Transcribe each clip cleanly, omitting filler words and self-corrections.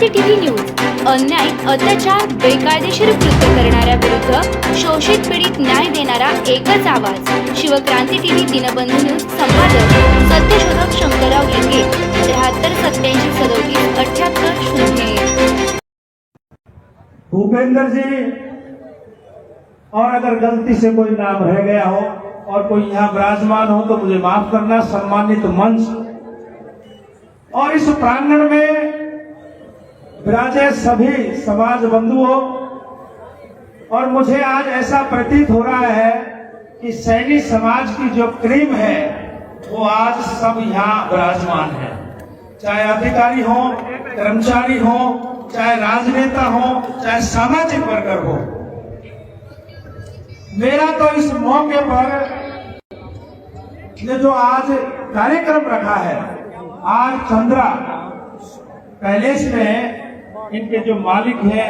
क्रांती TV news अन्याय, अत्याचार, बेकायदेशीर कृत्य करणाऱ्या विरुद्ध शोषित पीडित न्याय देणारा एकच आवाज। शिवक्रांती टीव्ही दिनबंधू न्यूज संपादक सत्यशोधक शंकरराव लिंगे 73 87 37 78 0। भूपेंद्र जी, और अगर गलती से कोई नाम रह गया हो और कोई यहाँ विराजमान हो तो मुझे माफ करना। सम्मानित मंच और इस प्रांगण में विराजे सभी समाज बंधुओं, और मुझे आज ऐसा प्रतीत हो रहा है कि सैनी समाज की जो क्रीम है वो आज सब यहाँ विराजमान है, चाहे अधिकारी हो, कर्मचारी हो, चाहे राजनेता हो, चाहे सामाजिक वर्कर हो। मेरा तो इस मौके पर ये जो आज कार्यक्रम रखा है, आज चंद्रा पैलेस में इनके जो मालिक हैं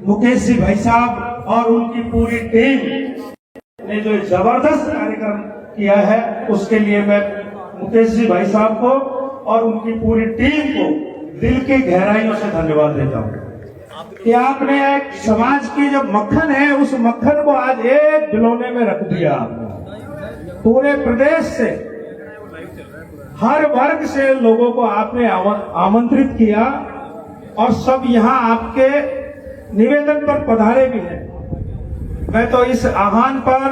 मुकेश जी भाई साहब और उनकी पूरी टीम ने जो जबरदस्त कार्यक्रम किया है, उसके लिए मैं मुकेश जी भाई साहब को और उनकी पूरी टीम को दिल की गहराइयों से धन्यवाद देता हूँ कि आपने एक समाज की जो मक्खन है उस मक्खन को आज एक गिलोने में रख दिया। पूरे प्रदेश से हर वर्ग से लोगों को आपने आमंत्रित किया और सब यहाँ आपके निवेदन पर पधारे भी हैं। मैं तो इस आह्वान पर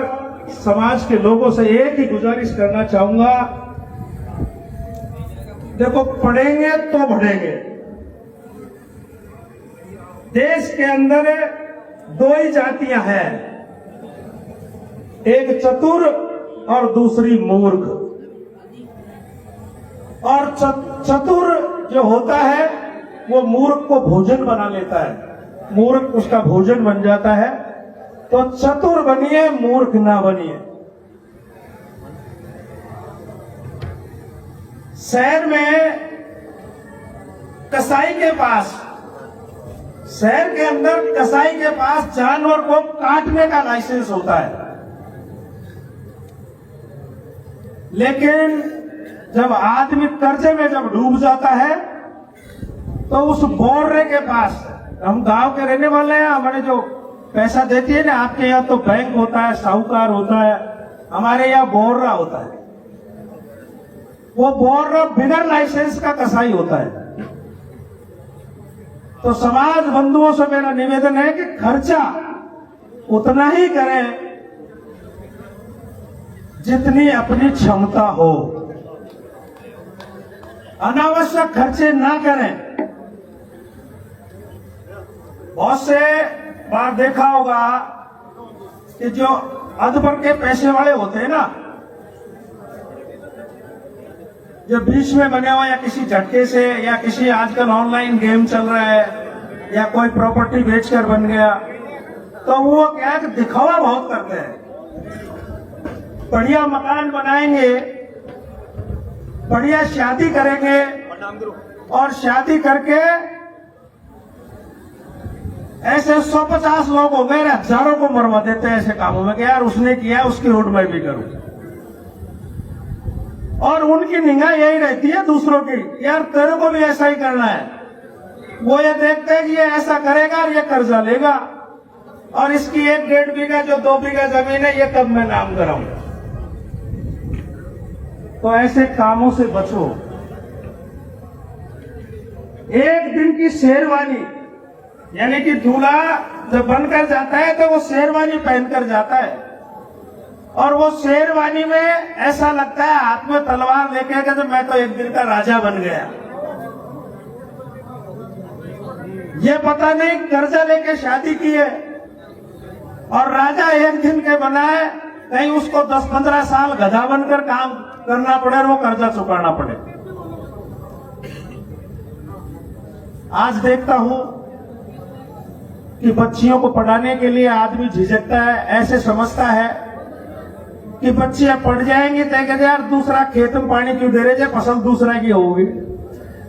समाज के लोगों से एक ही गुजारिश करना चाहूंगा, देखो पढ़ेंगे तो बढ़ेंगे। देश के अंदर दो ही जातियां हैं, एक चतुर और दूसरी मूर्ख। और चतुर जो होता है वो मूर्ख को भोजन बना लेता है, मूर्ख उसका भोजन बन जाता है। तो चतुर बनिए, मूर्ख ना बनिए। शहर में कसाई के पास, शहर के अंदर कसाई के पास जानवर को काटने का लाइसेंस होता है, लेकिन जब आदमी कर्जे में जब डूब जाता है तो उस बोर्रे के पास, हम गांव के रहने वाले हैं, हमारे जो पैसा देती है ना, आपके यहाँ तो बैंक होता है, साहूकार होता है, हमारे यहाँ बोर्रा होता है। वो बोर्रा बिना लाइसेंस का कसाई होता है। तो समाज बंधुओं से मेरा निवेदन है कि खर्चा उतना ही करें जितनी अपनी क्षमता हो, अनावश्यक खर्चे ना करें। बहुत से बार देखा होगा कि जो अधबर के पैसे वाले होते हैं ना, जो बीच में बने हुए या किसी झटके से या किसी आजकल ऑनलाइन गेम चल रहा है या कोई प्रॉपर्टी बेचकर बन गया, तो वो क्या कि दिखावा बहुत करते हैं। बढ़िया मकान बनाएंगे, बढ़िया शादी करेंगे और शादी करके ऐसे 150 लोग हो गए, हजारों को मरवा देते हैं ऐसे कामों में कि यार उसने किया, उसकी रोड मैं भी करूं। और उनकी निगाह यही रहती है दूसरों की, यार तेरे को भी ऐसा ही करना है। वो ये देखते हैं कि ये ऐसा करेगा और ये कर्जा लेगा और इसकी 1-1.5 बीघा जो 2 बीघा जमीन है ये कब मैं नाम कराऊं। तो ऐसे कामों से बचो। एक दिन की शेरवानी, यानी कि दूल्हा जब बनकर जाता है तो वो शेरवानी पहनकर जाता है और वो शेरवानी में ऐसा लगता है हाथ में तलवार लेके कि मैं तो एक दिन का राजा बन गया। ये पता नहीं कर्जा लेके शादी की है और राजा एक दिन के बना है, कहीं उसको 10-15 साल गधा बनकर काम करना पड़े और वो कर्जा चुकाना पड़े। आज देखता हूं कि बच्चियों को पढ़ाने के लिए आदमी झिझकता है, ऐसे समझता है कि बच्चियां पढ़ जाएंगी तो कहते यार दूसरा खेत में पानी क्यों दे रहे थे, फसल दूसरे की होगी।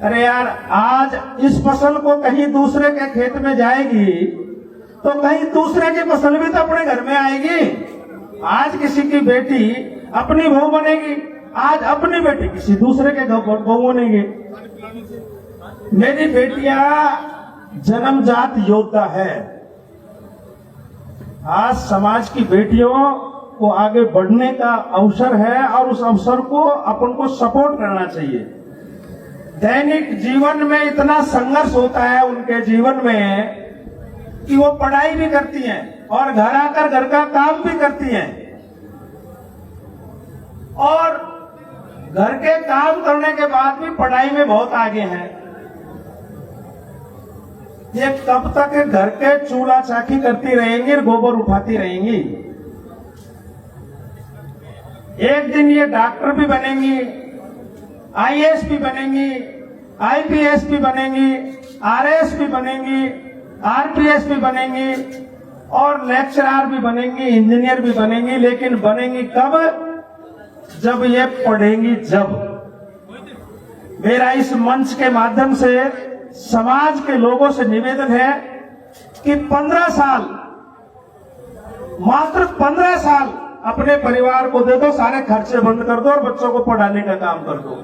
अरे यार, आज इस फसल को कहीं दूसरे के खेत में जाएगी तो कहीं दूसरे की फसल भी तो अपने घर में आएगी। आज किसी की बेटी अपनी बहू बनेगी, आज अपनी बेटी किसी दूसरे के बहू बनेगी। मेरी बेटियां जन्मजात योद्धा है। आज समाज की बेटियों को आगे बढ़ने का अवसर है और उस अवसर को अपन को सपोर्ट करना चाहिए। दैनिक जीवन में इतना संघर्ष होता है उनके जीवन में कि वो पढ़ाई भी करती हैं और घर आकर घर का काम भी करती हैं और घर के काम करने के बाद भी पढ़ाई में बहुत आगे हैं। ये कब तक घर के चूल्हा चाकी करती रहेंगी, गोबर उठाती रहेंगी। एक दिन ये डॉक्टर भी बनेंगी, आईएएस भी बनेंगी, आईपीएस भी बनेंगी, आरएएस भी बनेंगी, आरपीएस भी बनेंगी और लेक्चरर भी बनेंगी, इंजीनियर भी बनेंगी। लेकिन बनेंगी कब? जब ये पढ़ेंगी। जब मेरा इस मंच के माध्यम से समाज के लोगों से निवेदन है कि 15 साल, मात्र 15 साल अपने परिवार को दे दो, सारे खर्चे बंद कर दो और बच्चों को पढ़ाने का काम कर दो।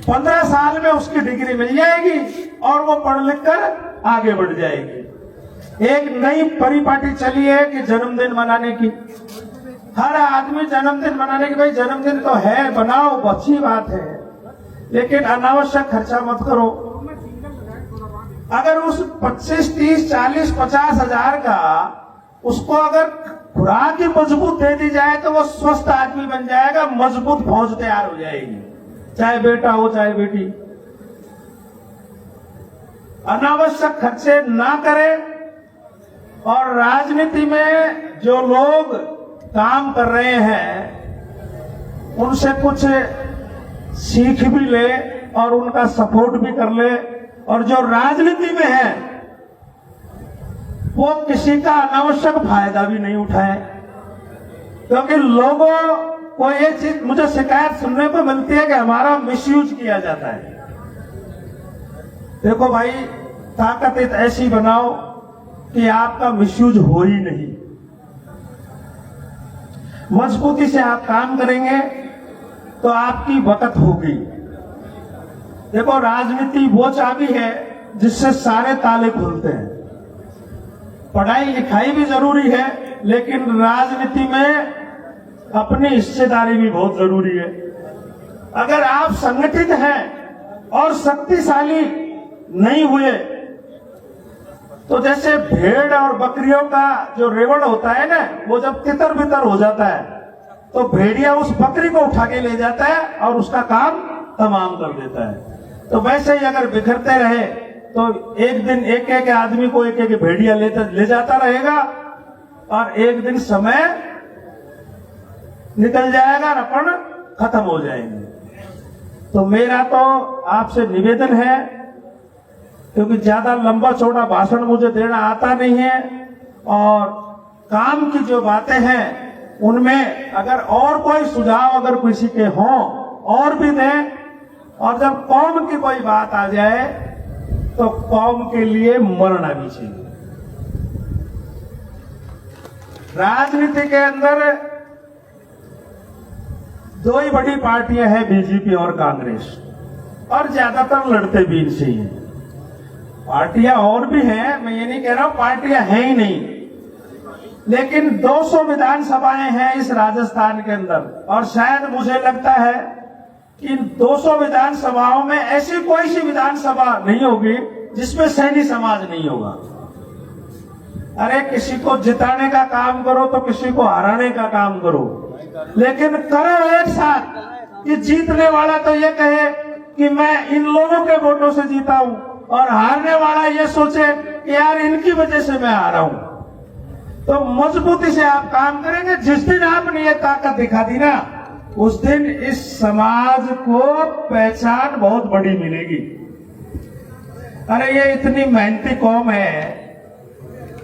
15 साल में उसकी डिग्री मिल जाएगी और वो पढ़ लिख कर आगे बढ़ जाएगी। एक नई परिपाटी चली है कि जन्मदिन मनाने की। हर आदमी जन्मदिन मनाने की, भाई जन्मदिन तो है, बनाओ, अच्छी बात है, लेकिन अनावश्यक खर्चा मत करो। अगर उस 25, 30, 40, 50 हजार का उसको अगर खुराक ही मजबूत दे दी जाए तो वो स्वस्थ आदमी बन जाएगा, मजबूत फौज तैयार हो जाएगी, चाहे बेटा हो चाहे बेटी। अनावश्यक खर्चे ना करें और राजनीति में जो लोग काम कर रहे हैं उनसे कुछ सीख भी ले और उनका सपोर्ट भी कर ले। और जो राजनीति में है वो किसी का अनावश्यक फायदा भी नहीं उठाए, क्योंकि लोगों को ये चीज, मुझे शिकायत सुनने को मिलती है कि हमारा मिसयूज किया जाता है। देखो भाई, ताकत ऐसी बनाओ कि आपका मिसयूज हो ही नहीं। मजबूती से आप काम करेंगे तो आपकी बचत होगी। देखो, राजनीति वो चाबी है जिससे सारे ताले खुलते हैं। पढ़ाई लिखाई भी जरूरी है, लेकिन राजनीति में अपनी हिस्सेदारी भी बहुत जरूरी है। अगर आप संगठित हैं और शक्तिशाली नहीं हुए तो जैसे भेड़ और बकरियों का जो रेवड़ होता है ना, वो जब तितर बितर हो जाता है तो भेड़िया उस बकरी को उठा के ले जाता है और उसका काम तमाम कर देता है। तो वैसे ही अगर बिखरते रहे तो एक दिन एक एक आदमी को एक एक भेड़िया ले जाता रहेगा और एक दिन समय निकल जाएगा और अपन खत्म हो जाएंगे। तो मेरा तो आपसे निवेदन है, क्योंकि ज्यादा लंबा चौड़ा भाषण मुझे देना आता नहीं है और काम की जो बातें हैं उनमें अगर और कोई सुझाव अगर किसी के हों और भी दें, और जब कौम की कोई बात आ जाए तो कौम के लिए मरना भी चाहिए। राजनीति के अंदर दो ही बड़ी पार्टियां हैं, बीजेपी और कांग्रेस, और ज्यादातर लड़ते भी इनसे ही हैं। पार्टियां और भी हैं, मैं ये नहीं कह रहा हूं पार्टियां हैं ही नहीं, लेकिन 200 विधानसभाएं हैं इस राजस्थान के अंदर, और शायद मुझे लगता है कि 200 विधानसभाओं में ऐसी कोई सी विधानसभा नहीं होगी जिसमें सैनी समाज नहीं होगा। अरे किसी को जिताने का काम करो तो किसी को हराने का काम करो, लेकिन करो एक साथ। कि जीतने वाला तो ये कहे कि मैं इन लोगों के वोटों से जीता हूं, और हारने वाला ये सोचे कि यार इनकी वजह से मैं हारा हूं। तो मजबूती से आप काम करेंगे। जिस दिन आपने ये ताकत दिखा दी ना, उस दिन इस समाज को पहचान बहुत बड़ी मिलेगी। अरे ये इतनी मेहनती कौम है,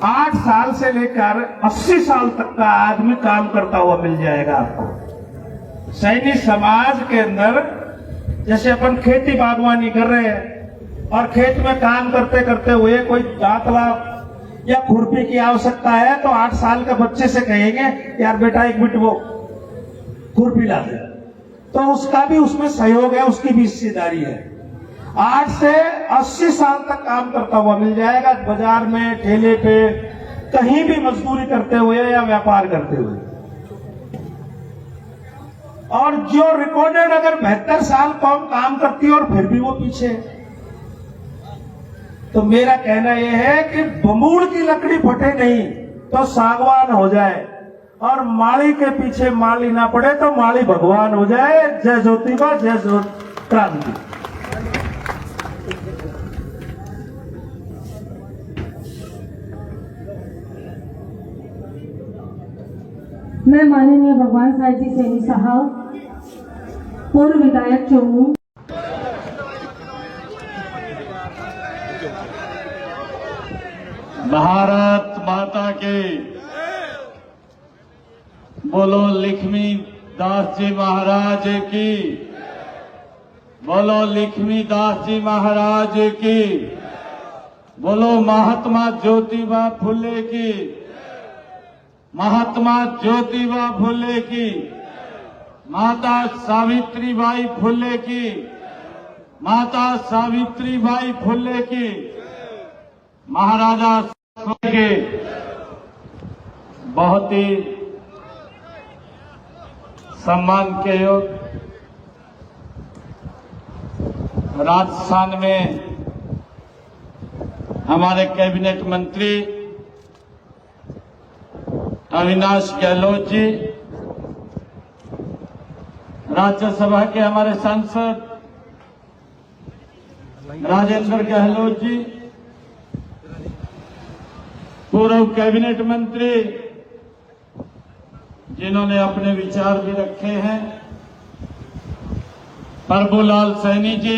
8 साल से लेकर 80 साल तक का आदमी काम करता हुआ मिल जाएगा आपको। सैनिक समाज के अंदर जैसे अपन खेती बागवानी कर रहे हैं और खेत में काम करते करते हुए कोई दातला या खुरपी की आवश्यकता है तो 8 साल के बच्चे से कहेंगे यार बेटा एक मिनट वो खुरपी ला दे, तो उसका भी उसमें सहयोग है, उसकी भी हिस्सेदारी है। 8 से 80 साल तक काम करता हुआ मिल जाएगा, बाजार में, ठेले पे, कहीं भी मजदूरी करते हुए या व्यापार करते हुए। और जो रिकॉर्डेड अगर 72 साल कौम काम करती है और फिर भी वो पीछे है, तो मेरा कहना यह है कि बमूल की लकड़ी फटे नहीं तो सागवान हो जाए, और माली के पीछे माली ना पड़े तो माली भगवान हो जाए। जय ज्योतिबा, जय क्रांति। मैं माननीय भगवान साहिब जी सैनी साहब, पूर्व विधायक चोमू, भारत माता के बोलो, लक्ष्मी दास जी महाराज की बोलो, लक्ष्मी दास जी महाराज की बोलो, महात्मा ज्योतिबा फुले की, महात्मा ज्योतिबा फुले की, माता सावित्रीबाई फुले की, माता सावित्रीबाई फुले की, महाराजा के बहुत ही सम्मान के योग राजस्थान में हमारे कैबिनेट मंत्री अविनाश गहलोत जी, राज्यसभा के हमारे सांसद राजेंद्र गहलोत जी, पूर्व कैबिनेट मंत्री जिन्होंने अपने विचार भी रखे हैं, प्रभुलाल सैनी जी,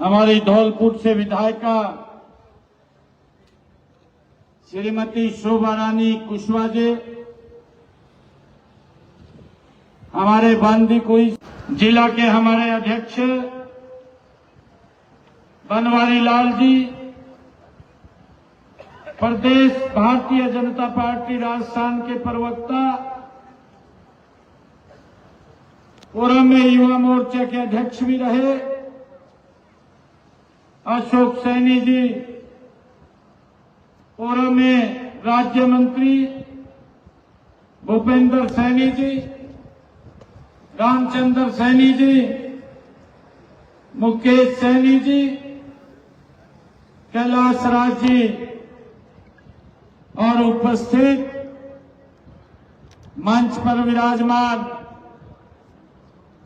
हमारी धौलपुर से विधायिका श्रीमती शोभा रानी कुशवाहा जी, हमारे बांदीकुई जिला के हमारे अध्यक्ष बनवारी लाल जी, प्रदेश भारतीय जनता पार्टी राजस्थान के प्रवक्ता, पूर्व में युवा मोर्चे के अध्यक्ष भी रहे अशोक सैनी जी, पूर्व में राज्य मंत्री भूपेंद्र सैनी जी, रामचंद्र सैनी जी, मुकेश सैनी जी, कैलाश राज जी, और उपस्थित मंच पर विराजमान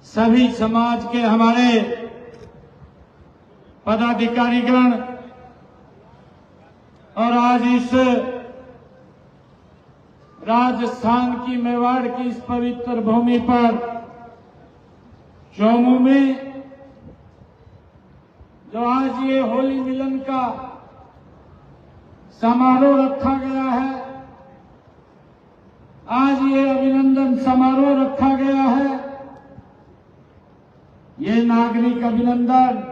सभी समाज के हमारे पदाधिकारीगण, और आज इस राजस्थान की मेवाड़ की इस पवित्र भूमि पर चोमू में जो आज ये होली मिलन का समारोह रखा गया है, आज ये अभिनंदन समारोह रखा गया है, ये नागरिक अभिनंदन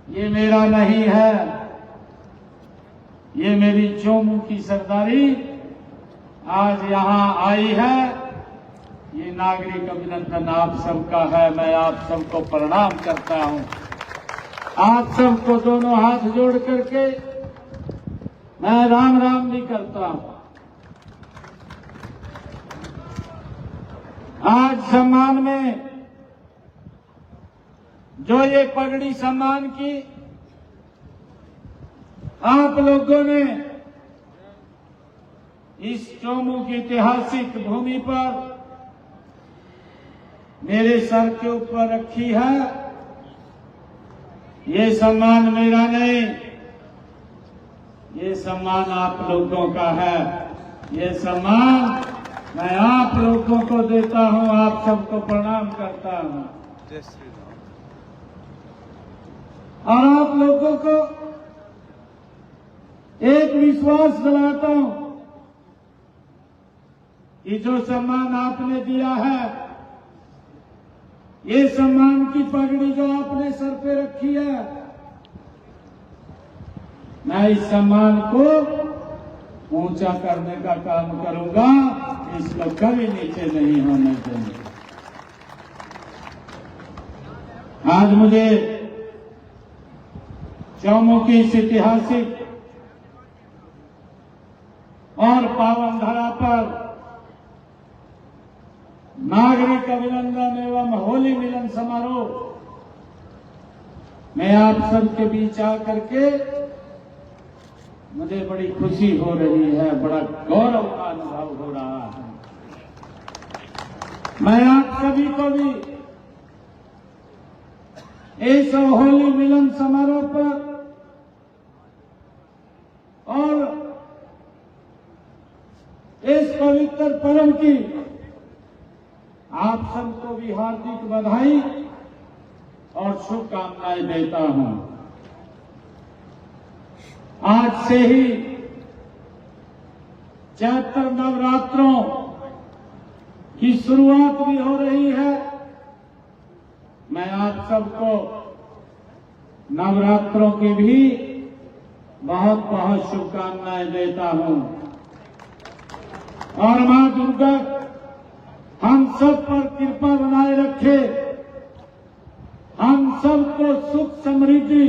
ये मेरा नहीं है, ये मेरी चोमू की सरदारी आज यहां आई है। ये नागरिक अभिनंदन आप सबका है। मैं आप सबको प्रणाम करता हूं। आप सबको दोनों हाथ जोड़ करके मैं राम राम भी करता हूं। आज सम्मान में जो ये पगड़ी सम्मान की आप लोगों ने इस चोमू की ऐतिहासिक भूमि पर मेरे सर के ऊपर रखी है, ये सम्मान मेरा नहीं, ये सम्मान आप लोगों का है। ये सम्मान मैं आप लोगों को देता हूं, आप सबको प्रणाम करता हूं और आप लोगों को एक विश्वास दिलाता हूं कि जो सम्मान आपने दिया है, ये सम्मान की पगड़ी जो आपने सर पे रखी है, मैं इस सम्मान को ऊंचा करने का काम करूंगा, इसको कभी नीचे नहीं होने देंगे। आज मुझे चौमुखी इस ऐतिहासिक और पावन धरा पर नागरिक अभिनंदन एवं होली मिलन समारोह में आप सबके बीच आकर के मुझे बड़ी खुशी हो रही है, बड़ा गौरव का अनुभव हो रहा है। मैं आप सभी को भी इस होली मिलन समारोह पर और इस पवित्र पर्व की आप सबको भी हार्दिक बधाई और शुभकामनाएं देता हूं। आज से ही चैत्र नवरात्रों की शुरुआत भी हो रही है। मैं आप सबको नवरात्रों की भी बहुत बहुत शुभकामनाएं देता हूं और मां दुर्गा हम सब पर कृपा बनाए रखे, हम सबको सुख समृद्धि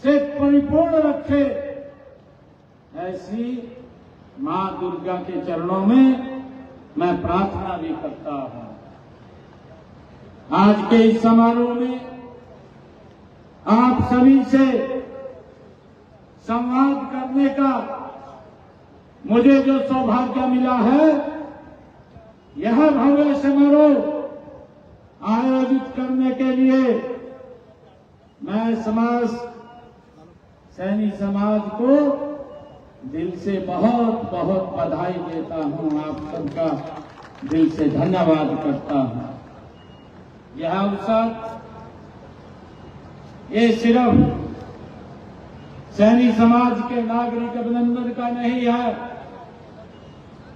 से परिपूर्ण रखे, ऐसी मां दुर्गा के चरणों में मैं प्रार्थना भी करता हूं। आज के इस समारोह में आप सभी से संवाद करने का मुझे जो सौभाग्य मिला है, यह भव्य समारोह आयोजित करने के लिए मैं सैनी समाज को दिल से बहुत बहुत बधाई देता हूं। आप सबका दिल से धन्यवाद करता हूं। यह अवसर ये सिर्फ सैनी समाज के नागरिक अभिनंदन का नहीं है,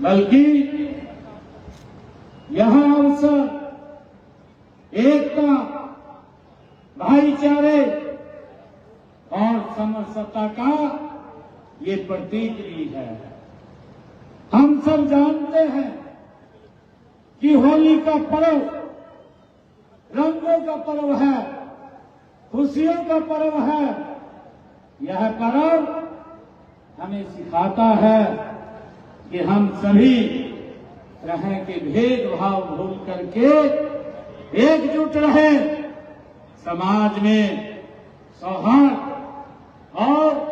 बल्कि यह अवसर एकता, भाईचारे और समरसता का ये प्रतीक भी है। हम सब जानते हैं कि होली का पर्व रंगों का पर्व है, खुशियों का पर्व है। यह पर्व हमें सिखाता है कि हम सभी तरह के भेदभाव भूल करके एकजुट रहें, समाज में सौहार्द और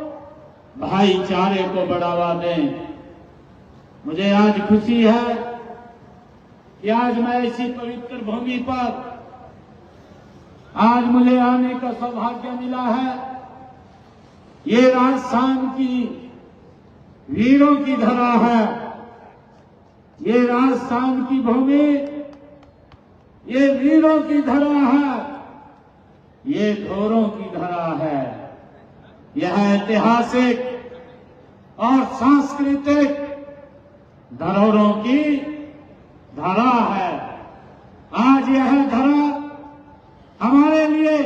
भाईचारे को बढ़ावा दें। मुझे आज खुशी है कि आज मैं ऐसी पवित्र भूमि पर आज मुझे आने का सौभाग्य मिला है। ये राजस्थान की वीरों की धरा है, ये राजस्थान की भूमि ये वीरों की धरा है, ये घोरों की धरा है। यह ऐतिहासिक और सांस्कृतिक धरोहरों की धरा है। आज यह धरा हमारे लिए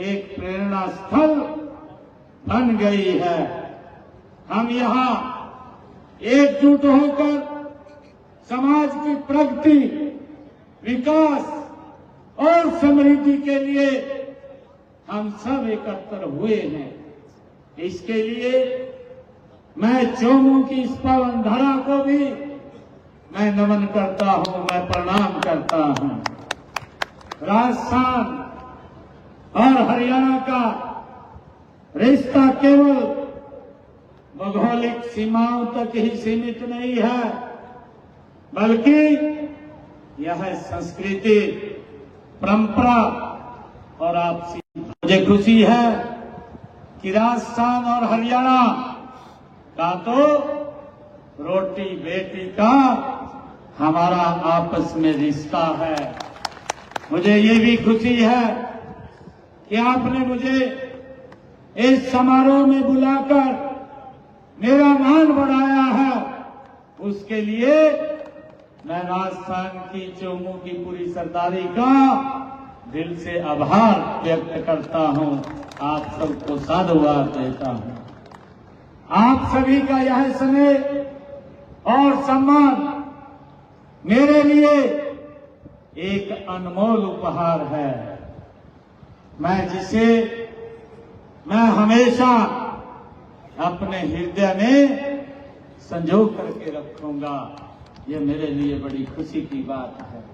एक प्रेरणा स्थल बन गई है। हम यहाँ एकजुट होकर समाज की प्रगति, विकास और समृद्धि के लिए हम सब एकत्र हुए हैं। इसके लिए मैं चौमुखी इस पावन धरा को भी मैं नमन करता हूं, मैं प्रणाम करता हूं। राजस्थान और हरियाणा का रिश्ता केवल भौगोलिक सीमाओं तक ही सीमित नहीं है, बल्कि यह संस्कृति, परंपरा और आपसी। मुझे खुशी है कि राजस्थान और हरियाणा का तो रोटी बेटी का हमारा आपस में रिश्ता है। मुझे ये भी खुशी है कि आपने मुझे इस समारोह में बुलाकर मेरा मान बढ़ाया है। उसके लिए मैं राजस्थान की चौमुखी पूरी सरदारी का दिल से आभार व्यक्त करता हूं, आप सबको साधुवाद देता हूं। आप सभी का यह स्नेह और सम्मान मेरे लिए एक अनमोल उपहार है, मैं हमेशा अपने हृदय में संजो करके रखूंगा। ये मेरे लिए बड़ी खुशी की बात है।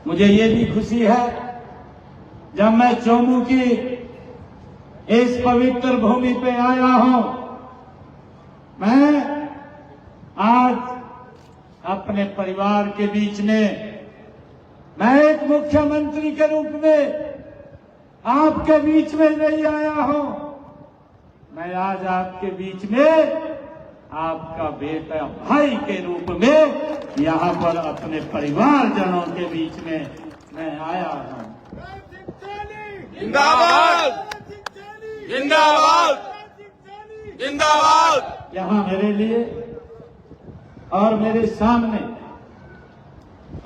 मुझे ये भी खुशी है जब मैं चोमू की इस पवित्र भूमि पे आया हूं, मैं आज अपने परिवार के बीच में, मैं एक मुख्यमंत्री के रूप में आपके बीच में नहीं आया हूं। मैं आज आपके बीच में आपका बेटा भाई के रूप में यहां पर अपने परिवारजनों के बीच में मैं आया हूं। जिंदाबाद जिंदाबाद जिंदाबाद। यहां मेरे लिए और मेरे सामने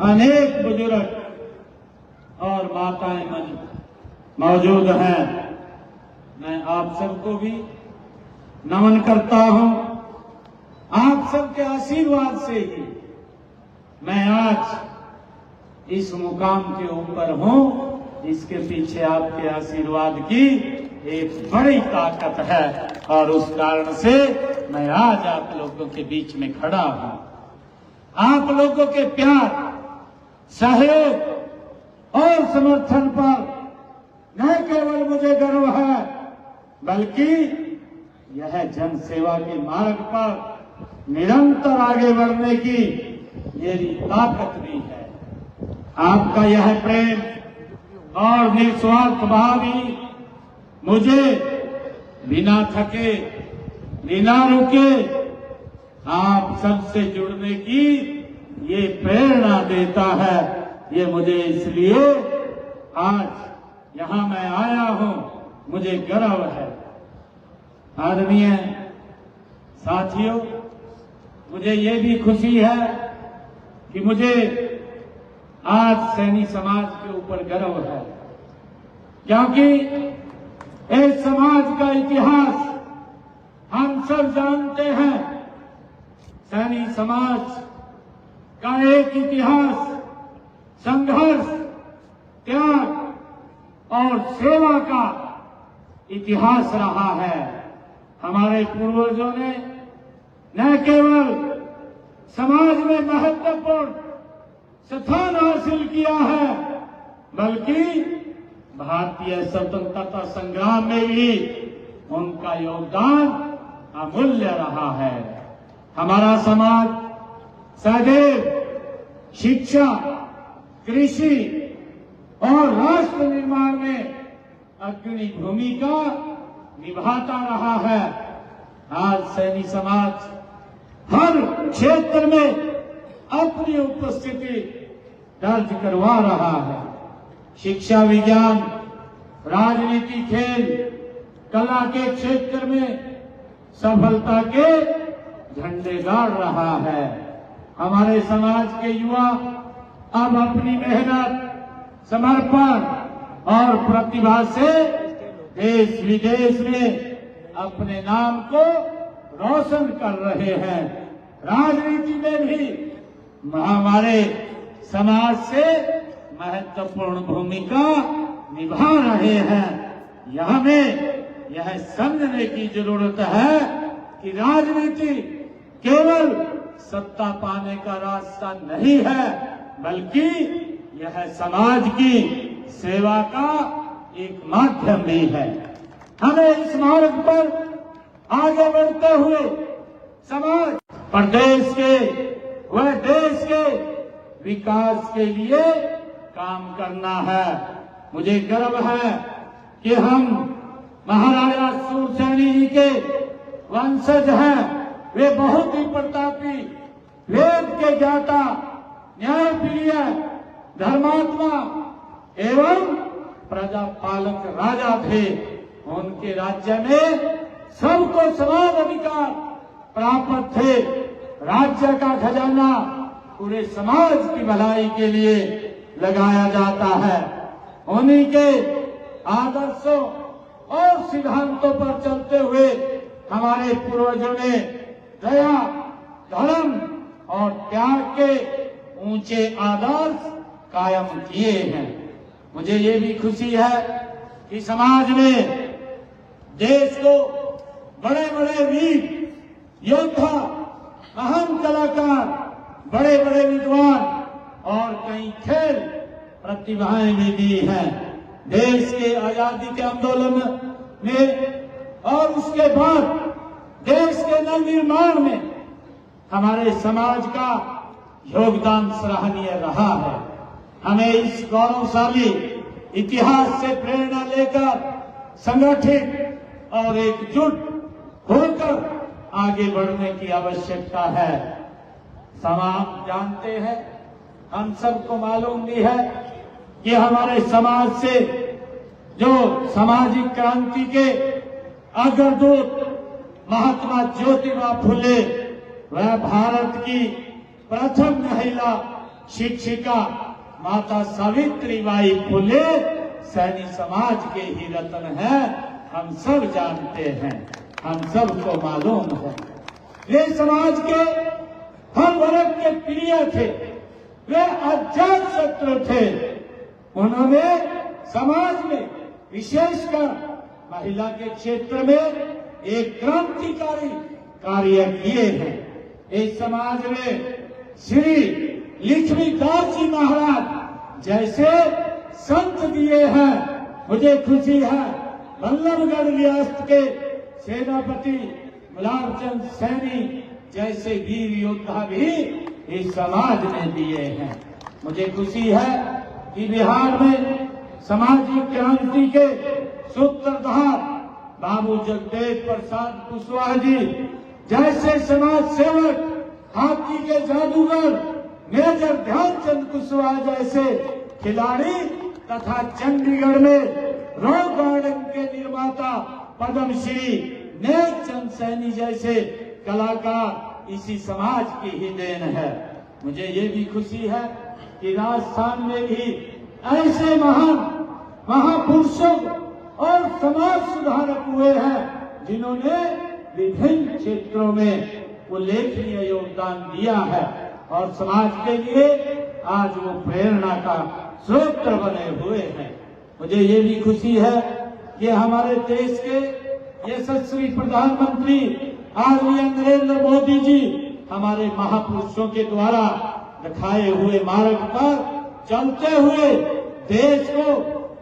अनेक बुजुर्ग और माताएं मौजूद हैं। मैं आप सबको भी नमन करता हूं। आप सबके आशीर्वाद से ही मैं आज इस मुकाम के ऊपर हूं। इसके पीछे आपके आशीर्वाद की एक बड़ी ताकत है और उस कारण से मैं आज आप लोगों के बीच में खड़ा हूं। आप लोगों के प्यार, सहयोग और समर्थन पर न केवल मुझे गर्व है, बल्कि यह जन सेवा के मार्ग पर निरंतर आगे बढ़ने की मेरी ताकत भी है। आपका यह प्रेम और निस्वार्थ भाव ही मुझे बिना थके, बिना रुके आप सबसे जुड़ने की ये प्रेरणा देता है। ये मुझे इसलिए आज यहां मैं आया हूं, मुझे गर्व है। आदरणीय साथियों, मुझे ये भी खुशी है कि मुझे आज सैनी समाज के ऊपर गर्व है, क्योंकि इस समाज का इतिहास हम सब जानते हैं। सैनी समाज का एक इतिहास संघर्ष, त्याग और सेवा का इतिहास रहा है। हमारे पूर्वजों ने न केवल समाज में महत्वपूर्ण स्थान हासिल किया है, बल्कि भारतीय स्वतंत्रता संग्राम में भी उनका योगदान अमूल्य रहा है। हमारा समाज सदैव शिक्षा, कृषि और राष्ट्र निर्माण में अग्रणी भूमिका निभाता रहा है। आज सैनी समाज हर क्षेत्र में अपनी उपस्थिति दर्ज करवा रहा है। शिक्षा, विज्ञान, राजनीति, खेल, कला के क्षेत्र में सफलता के झंडे गाड़ रहा है। हमारे समाज के युवा अब अपनी मेहनत, समर्पण और प्रतिभा से देश विदेश में अपने नाम को रोशन कर रहे हैं। राजनीति में भी हमारे समाज से महत्वपूर्ण भूमिका निभा रहे हैं। हमें यह समझने की जरूरत है कि राजनीति केवल सत्ता पाने का रास्ता नहीं है, बल्कि यह समाज की सेवा का एक माध्यम भी है। हमें इस मार्ग पर आगे बढ़ते हुए समाज, प्रदेश के व देश के विकास के लिए काम करना है। मुझे गर्व है कि हम महाराजा सूरसैनी जी के वंशज हैं। वे बहुत ही प्रतापी, वेद के ज्ञाता, न्यायप्रिय, धर्मात्मा एवं प्रजापालक राजा थे। उनके राज्य में सबको समान अधिकार प्राप्त थे। राज्य का खजाना पूरे समाज की भलाई के लिए लगाया जाता है। उन्हीं के आदर्शों और सिद्धांतों पर चलते हुए हमारे पूर्वजों ने दया, धर्म और त्याग के ऊंचे आदर्श कायम किए हैं। मुझे ये भी खुशी है कि समाज में देश को बड़े बड़े वीर योद्धा, महान कलाकार, बड़े बड़े विद्वान और कई खेल प्रतिभाएं भी दी हैं। देश के आजादी के आंदोलन में और उसके बाद देश के नवनिर्माण में हमारे समाज का योगदान सराहनीय रहा है। हमें इस गौरवशाली इतिहास से प्रेरणा लेकर संगठित और एकजुट होकर आगे बढ़ने की आवश्यकता है। समाज जानते हैं, हम सबको मालूम भी है कि हमारे समाज से जो सामाजिक क्रांति के अग्रदूत महात्मा ज्योतिबा फुले, वह भारत की प्रथम महिला शिक्षिका माता सावित्रीबाई फुले सैनी समाज के ही रत्न हैं। हम सब जानते हैं, हम सबको मालूम है। वे समाज के हर वर्ग के प्रिय थे, वे अजात शत्रु थे। उन्होंने समाज में विशेषकर महिला के क्षेत्र में एक क्रांतिकारी कार्य किए हैं। इस समाज में श्री लक्ष्मीदास जी महाराज जैसे संत दिए हैं। मुझे खुशी है बल्लभगढ़ रियासत के सेनापति मुलायमचंद सैनी जैसे वीर योद्धा भी इस समाज में दिए हैं। मुझे खुशी है कि बिहार में सामाजिक क्रांति के सूत्रधार बाबू जगदेव प्रसाद कुशवाहा जी जैसे समाज सेवक, हॉकी के जादूगर मेजर ध्यानचंद कुशवाहा जैसे खिलाड़ी तथा चंडीगढ़ में रॉक गार्डन के निर्माता पद्मश्री नेकचंद सैनी जैसे कलाकार इसी समाज की ही देन है। मुझे ये भी खुशी है कि राजस्थान में भी ऐसे महापुरुषों और समाज सुधारक हुए हैं जिन्होंने विभिन्न क्षेत्रों में उल्लेखनीय योगदान दिया है और समाज के लिए आज वो प्रेरणा का स्रोत बने हुए हैं। मुझे ये भी खुशी है कि हमारे देश के यशस्वी प्रधानमंत्री आदरणीय नरेंद्र मोदी जी हमारे महापुरुषों के द्वारा दिखाए हुए मार्ग पर चलते हुए देश को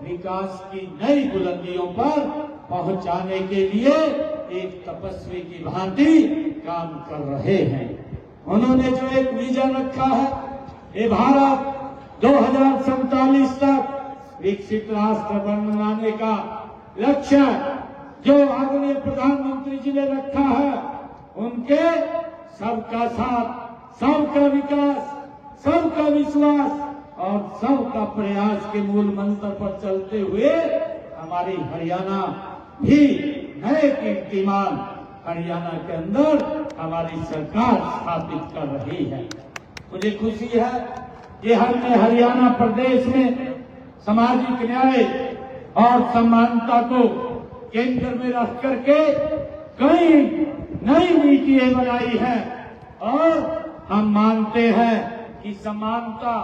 विकास की नई बुलंदियों पर पहुंचाने के लिए एक तपस्वी की भांति काम कर रहे हैं। उन्होंने जो एक विजन रखा है, ये भारत 2047 तक विकसित राष्ट्र बनाने का लक्ष्य जो आदरणीय प्रधानमंत्री जी ने रखा है, उनके सबका साथ, सबका विकास, सबका विश्वास और सबका प्रयास के मूल मंत्र पर चलते हुए हमारी हरियाणा भी नए कीर्तिमान हरियाणा के अंदर हमारी सरकार स्थापित कर रही है। मुझे खुशी है कि हमने हरियाणा प्रदेश में सामाजिक न्याय और समानता को केंद्र में रख करके कई नई नीतियां बनाई है और हम मानते हैं कि समानता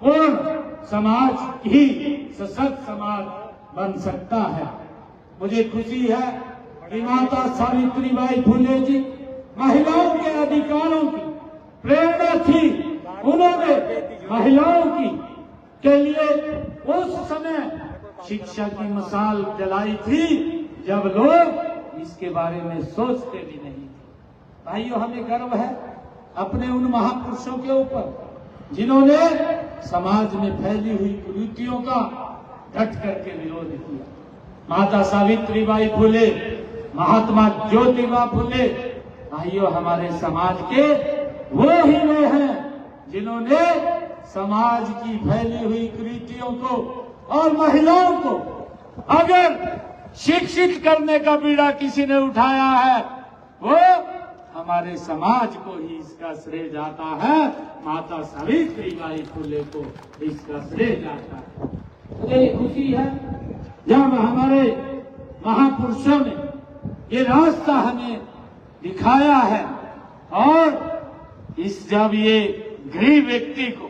पूर्ण समाज ही सशक्त समाज बन सकता है। मुझे खुशी है कि माता सावित्रीबाई फुले जी महिलाओं के अधिकारों की प्रेरणा थी। उन्होंने महिलाओं की के लिए उस समय शिक्षा की मशाल जलाई थी जब लोग इसके बारे में सोचते भी नहीं थे। भाइयों, हमें गर्व है अपने उन महापुरुषों के ऊपर जिन्होंने समाज में फैली हुई कुरीतियों का डट करके विरोध किया। माता सावित्रीबाई फुले, महात्मा ज्योतिबा फुले, भाइयों हमारे समाज के वो ही वे हैं जिन्होंने समाज की फैली हुई कुरीतियों को और महिलाओं को अगर शिक्षित करने का बीड़ा किसी ने उठाया है, वो हमारे समाज को ही इसका श्रेय जाता है। माता सावित्रीबाई फुले को इसका श्रेय जाता है। मुझे खुशी है जब हमारे महापुरुषों ने ये रास्ता हमें दिखाया है। और जब ये गरीब व्यक्ति को,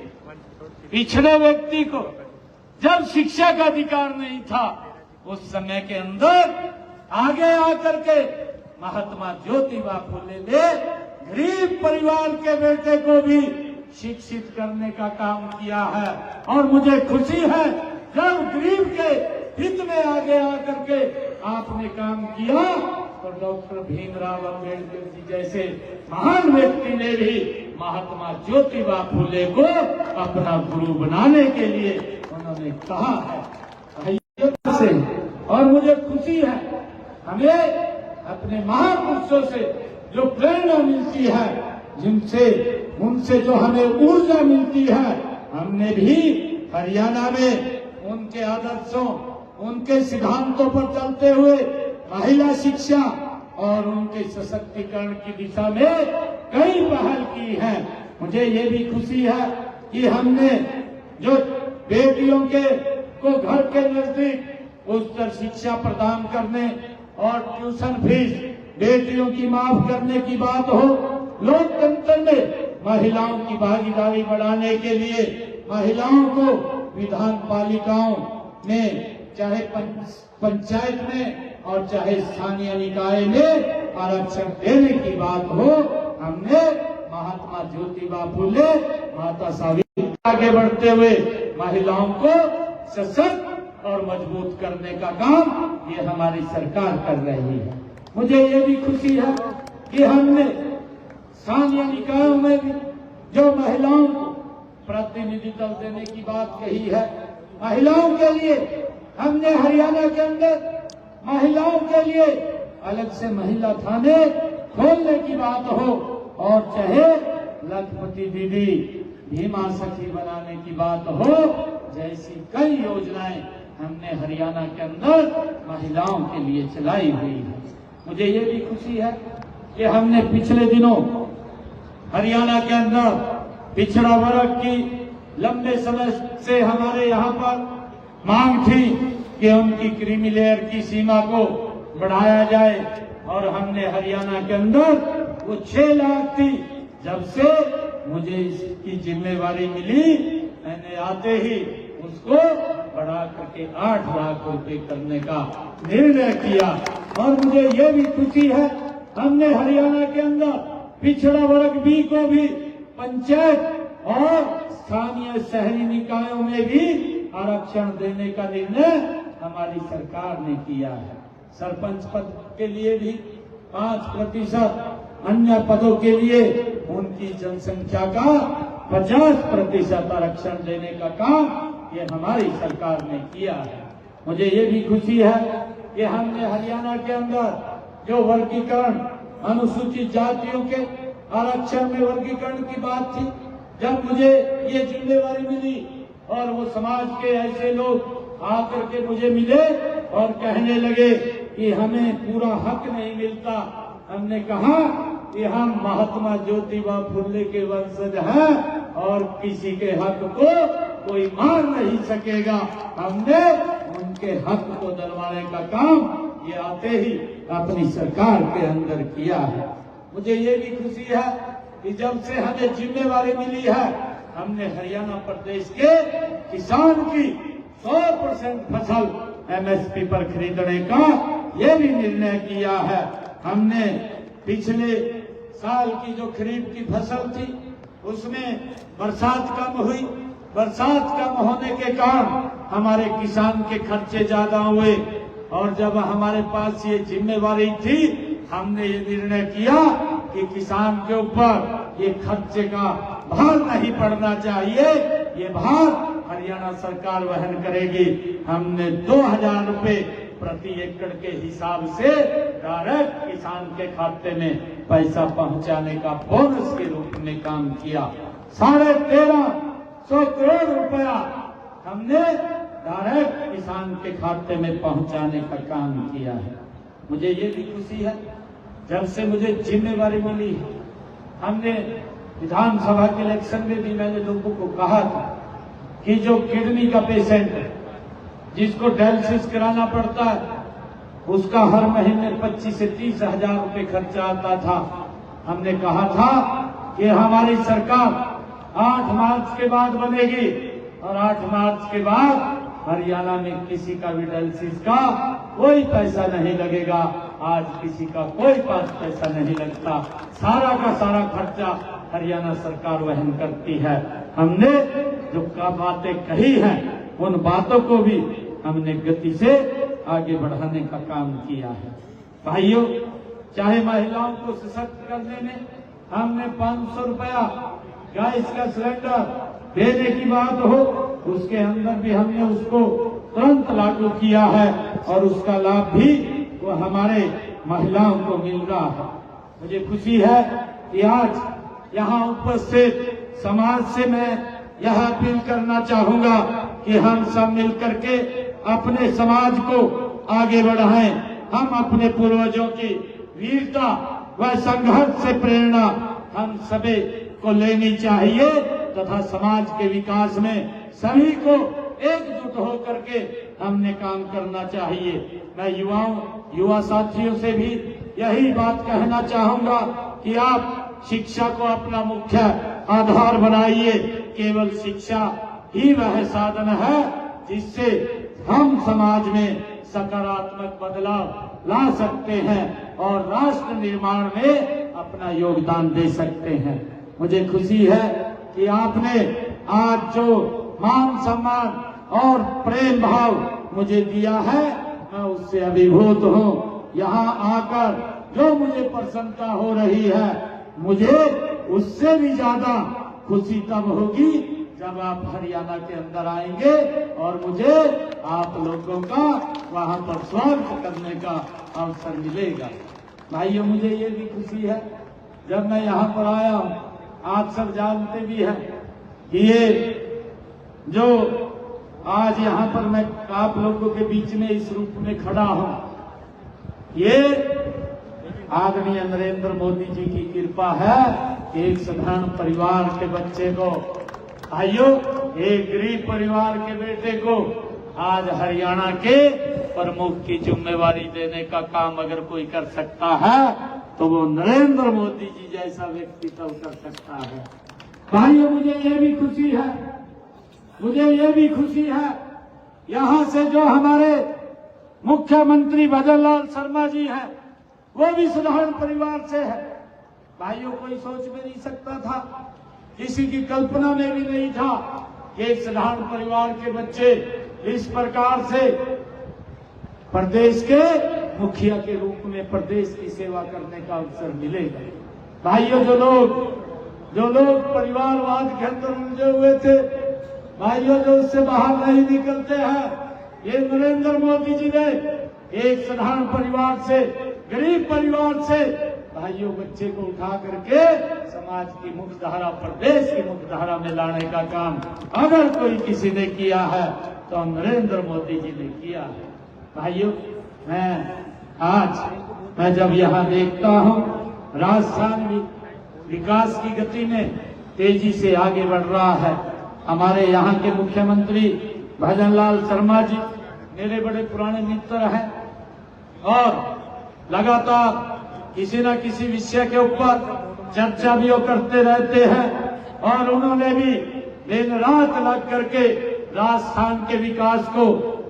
पिछड़े व्यक्ति को जब शिक्षा का अधिकार नहीं था, उस समय के अंदर आगे आकर के महात्मा ज्योतिबा फुले ने गरीब परिवार के बेटे को भी शिक्षित करने का काम किया है। और मुझे खुशी है जब गरीब के हित में आगे आकर के आपने काम किया, तो डॉक्टर भीमराव अंबेडकर जी जैसे महान व्यक्ति ने भी महात्मा ज्योतिबा फुले को अपना गुरु बनाने के लिए उन्होंने कहा है से। और मुझे खुशी है हमें अपने महापुरुषों से जो प्रेरणा मिलती है, उनसे जो हमें ऊर्जा मिलती है, हमने भी हरियाणा में उनके आदर्शों, उनके सिद्धांतों पर चलते हुए महिला शिक्षा और उनके सशक्तिकरण की दिशा में कई पहल की है। मुझे ये भी खुशी है कि हमने जो बेटियों को घर के नजदीक उच्चतर शिक्षा प्रदान करने और ट्यूशन फीस बेटियों की माफ करने की बात हो, लोकतंत्र में महिलाओं की भागीदारी बढ़ाने के लिए महिलाओं को विधान पालिकाओं में, चाहे पंचायत में और चाहे स्थानीय निकाय में आरक्षण देने की बात हो, हमने महात्मा ज्योतिबा फुले, माता सावित्री आगे बढ़ते हुए महिलाओं को सशक्त और मजबूत करने का काम ये हमारी सरकार कर रही है। मुझे ये भी खुशी है कि हमने स्थानीय निकायों में भी जो महिलाओं को प्रतिनिधित्व देने की बात कही है, महिलाओं के लिए हमने हरियाणा के अंदर महिलाओं के लिए अलग से महिला थाने खोलने की बात हो, और चाहे लखपति दीदी भीमा सखी बनाने की बात हो, जैसी कई योजनाएं हमने हरियाणा के अंदर महिलाओं के लिए चलाई हुई है। मुझे ये भी खुशी है कि हमने पिछले दिनों हरियाणा के अंदर पिछड़ा वर्ग की लंबे समय से हमारे यहाँ पर मांग थी कि उनकी क्रीमी लेयर की सीमा को बढ़ाया जाए, और हमने हरियाणा के अंदर वो 6 लाख थी। जब से मुझे इसकी जिम्मेवारी मिली, मैंने आते ही उसको बढ़ा करके 8 लाख रुपए करने का निर्णय किया। और मुझे ये भी खुशी है हमने हरियाणा के अंदर पिछड़ा वर्ग बी को भी पंचायत और स्थानीय शहरी निकायों में भी आरक्षण देने का निर्णय हमारी सरकार ने किया है। सरपंच पद के लिए भी 5%, अन्य पदों के लिए उनकी जनसंख्या का 50% आरक्षण देने का काम ये हमारी सरकार ने किया है। मुझे ये भी खुशी है कि हमने हरियाणा के अंदर जो वर्गीकरण, अनुसूचित जातियों के आरक्षण में वर्गीकरण की बात थी, जब मुझे ये जिम्मेवारी मिली और वो समाज के ऐसे लोग आकर के मुझे मिले और कहने लगे कि हमें पूरा हक नहीं मिलता, हमने कहा कि हम महात्मा ज्योतिबा फुले के वंशज हैं और किसी के हक को कोई मार नहीं सकेगा। हमने उनके हक को दिलवाने का काम ये आते ही अपनी सरकार के अंदर किया है। मुझे ये भी खुशी है कि जब से हमें जिम्मेवारी मिली है, हमने हरियाणा प्रदेश के किसान की 100% फसल MSP पर खरीदने का ये भी निर्णय किया है। हमने पिछले साल की जो खरीफ की फसल थी उसमें बरसात कम हुई, बरसात कम होने के कारण हमारे किसान के खर्चे ज्यादा हुए, और जब हमारे पास ये जिम्मेवारी थी हमने ये निर्णय किया कि किसान के ऊपर ये खर्चे का भार नहीं पड़ना चाहिए, ये भार हरियाणा सरकार वहन करेगी। हमने 2000 रुपए प्रति एकड़ के हिसाब से डायरेक्ट किसान के खाते में पैसा पहुंचाने का बोनस के रूप में काम किया। 1350 करोड़ रुपया हमने डायरेक्ट किसान के खाते में पहुंचाने का काम किया है। मुझे ये भी खुशी है जब से मुझे जिम्मेवारी मिली, हमने विधानसभा के इलेक्शन में भी मैंने लोगों को कहा था कि जो किडनी का पेशेंट है जिसको डायलिसिस कराना पड़ता है, उसका हर महीने 25 से 30 हजार रुपए खर्चा आता था। हमने कहा था कि हमारी सरकार 8 मार्च के बाद बनेगी और 8 मार्च के बाद हरियाणा में किसी का भी डायलिसिस का कोई पैसा नहीं लगेगा। आज किसी का कोई पैसा नहीं लगता, सारा का सारा खर्चा हरियाणा सरकार वहन करती है। हमने जो बातें कही हैं उन बातों को भी हमने गति से आगे बढ़ाने का काम किया है। भाइयों, चाहे महिलाओं को सशक्त करने में हमने 500 रुपया गैस का सिलेंडर देने की बात हो, उसके अंदर भी हमने उसको तुरंत लागू किया है और उसका लाभ भी वो हमारे महिलाओं को मिल रहा है। मुझे खुशी है कि आज यहाँ उपस्थित समाज से मैं यह अपील करना चाहूंगा कि हम सब मिलकर के अपने समाज को आगे बढ़ाएं। हम अपने पूर्वजों की वीरता व संघर्ष से प्रेरणा हम सभी को लेनी चाहिए तथा समाज के विकास में सभी को एकजुट होकर के हमने काम करना चाहिए। मैं युवा साथियों से भी यही बात कहना चाहूंगा कि आप शिक्षा को अपना मुख्य आधार बनाइए। केवल शिक्षा ही वह साधन है जिससे हम समाज में सकारात्मक बदलाव ला सकते हैं और राष्ट्र निर्माण में अपना योगदान दे सकते हैं। मुझे खुशी है कि आपने आज जो मान सम्मान और प्रेम भाव मुझे दिया है, मैं उससे अभिभूत हूँ। यहाँ आकर जो मुझे प्रसन्नता हो रही है, मुझे उससे भी ज्यादा खुशी तब होगी जब आप हरियाणा के अंदर आएंगे और मुझे आप लोगों का वहाँ पर स्वागत करने का अवसर मिलेगा। भाइयों, मुझे ये भी खुशी है जब मैं यहाँ पर आया हूँ, आप सब जानते भी हैं कि ये जो आज यहाँ पर मैं आप लोगों के बीच में इस रूप में खड़ा हूँ, ये आदरणीय नरेंद्र मोदी जी की कृपा है। एक साधारण परिवार के बच्चे को, भाइयों, एक गरीब परिवार के बेटे को आज हरियाणा के प्रमुख की जिम्मेवारी देने का काम अगर कोई कर सकता है तो वो नरेंद्र मोदी जी जैसा व्यक्तित्व कर सकता है। भाइयों, मुझे ये भी खुशी है यहाँ से जो हमारे मुख्यमंत्री भजन लाल शर्मा जी हैं, वो भी साधारण परिवार से है। भाइयों, कोई सोच में नहीं सकता था, किसी की कल्पना में भी नहीं था कि एक साधारण परिवार के बच्चे इस प्रकार से प्रदेश के मुखिया के रूप में प्रदेश की सेवा करने का अवसर मिलेगा। भाइयों, जो लोग परिवारवाद के अंदर उलझे हुए थे, भाइयों, जो उससे बाहर नहीं निकलते हैं, ये नरेंद्र मोदी जी ने एक साधारण परिवार से, गरीब परिवार से भाइयों बच्चे को उठा करके समाज की मुख्य धारा, प्रदेश की मुख्य धारा में लाने का काम अगर कोई किसी ने किया है तो नरेंद्र मोदी जी ने किया है। भाइयों, मैं जब यहाँ देखता हूँ राजस्थान भी विकास की गति में तेजी से आगे बढ़ रहा है। हमारे यहाँ के मुख्यमंत्री भजन लाल शर्मा जी मेरे बड़े पुराने मित्र हैं और लगातार किसी न किसी विषय के ऊपर चर्चा भी करते रहते हैं और उन्होंने भी दिन रात लग करके राजस्थान के विकास को